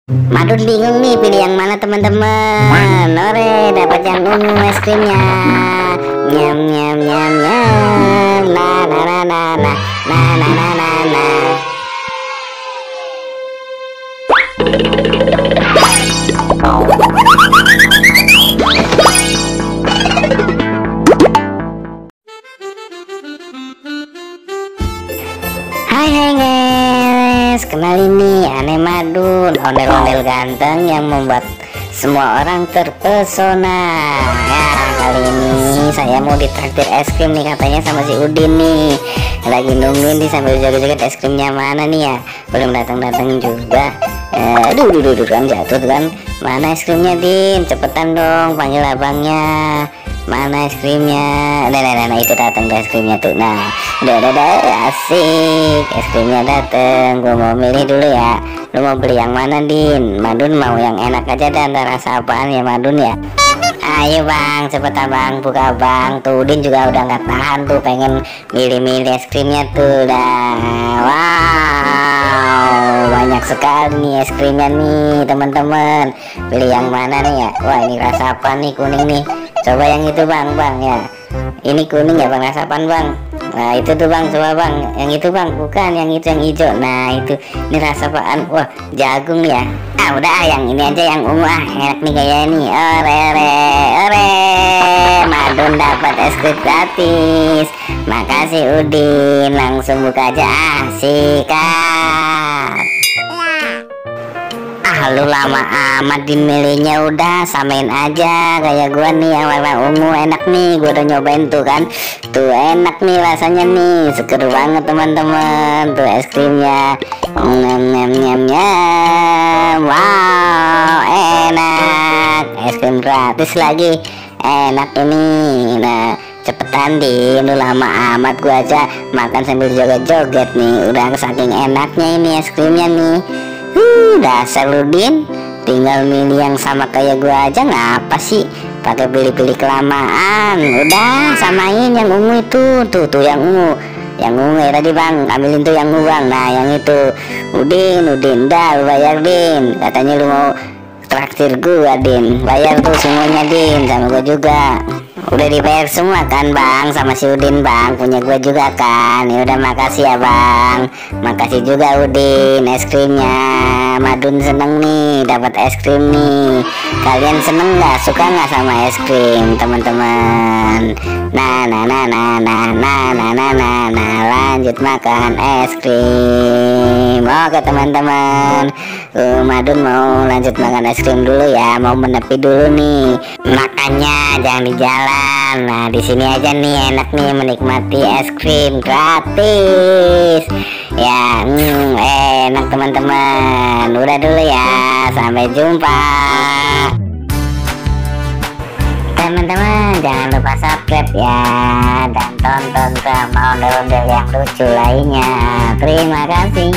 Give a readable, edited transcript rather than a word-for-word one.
Madun bingung nih pilih yang mana teman-teman. Ore dapat yang ungu es krimnya. Nyam nyam nyam nyam. Na na na na na na na na na na. Hai guys, kenalin nih Ane Madun, ondel-ondel ganteng yang membuat semua orang terpesona. Ya, kali ini saya mau ditraktir es krim nih katanya sama si Udin nih. Lagi nungguin nih sambil joget-joget es krimnya mana nih ya. Belum datang-datang juga. Aduh kan jatuh kan. Mana es krimnya Din? Cepetan dong panggil abangnya. Mana es krimnya? Nah, itu datang es krimnya tuh. Nah, udah asik. Es krimnya dateng. Gue mau milih dulu ya. Lu mau beli yang mana Din? Madun mau yang enak aja dan rasa apaan ya Madun ya? Ayo bang, cepetan bang, buka bang. Tuh Din juga udah nggak tahan tuh, pengen milih-milih es krimnya tuh. Dah, wow, banyak sekali nih es krimnya nih teman-teman. Pilih yang mana nih ya? Wah, ini rasa apa nih, kuning nih. Coba yang itu bang ya. Ini kuning ya bang, rasa apaan bang? Nah itu tuh bang, coba bang. Yang itu bang, bukan yang itu, yang hijau. Nah itu, ini rasa apaan? Wah, jagung ya. Ah udah, yang ini aja yang ungu enak nih kayak ini. Ore Madun dapat es krim gratis. Makasih Udin, langsung buka aja. Sikat. Lu lama amat Din milihnya, udah samain aja kayak gua nih yang warna ungu enak nih. Gua udah nyobain tuh kan, tuh enak nih rasanya nih, seger banget teman-teman. Tuh es krimnya, nyam. Wow, enak, es krim gratis lagi, enak ini. Nah cepetan Din, lu lama amat. Gua aja makan sambil joget-joget nih, udah saking enaknya ini es krimnya nih. Dasar lu Din, tinggal milih yang sama kayak gua aja, ngapa sih pakai pilih-pilih kelamaan? Udah samain yang ungu itu, tuh yang ungu ya tadi bang, ambilin tuh yang ungu bang. Nah yang itu Udin, dah lu bayar Din, katanya lu mau traktir gua Din, bayar tuh semuanya Din, sama gua juga. Udah dibayar semua kan bang, sama si Udin bang, punya gue juga kan. Ya udah makasih ya bang, makasih juga Udin es krimnya. Madun seneng nih dapat es krim nih. Kalian seneng nggak, suka nggak sama es krim teman-teman? Nah lanjut makan es krim. Oke teman-teman, Madun mau lanjut makan es krim dulu ya, mau menepi dulu nih. Makannya jangan di jalan. Nah di sini aja nih, enak nih menikmati es krim gratis. Ya enak teman-teman. Udah dulu ya, sampai jumpa. Teman-teman jangan lupa subscribe ya, dan tonton sama ondel-ondel yang lucu lainnya. Terima kasih.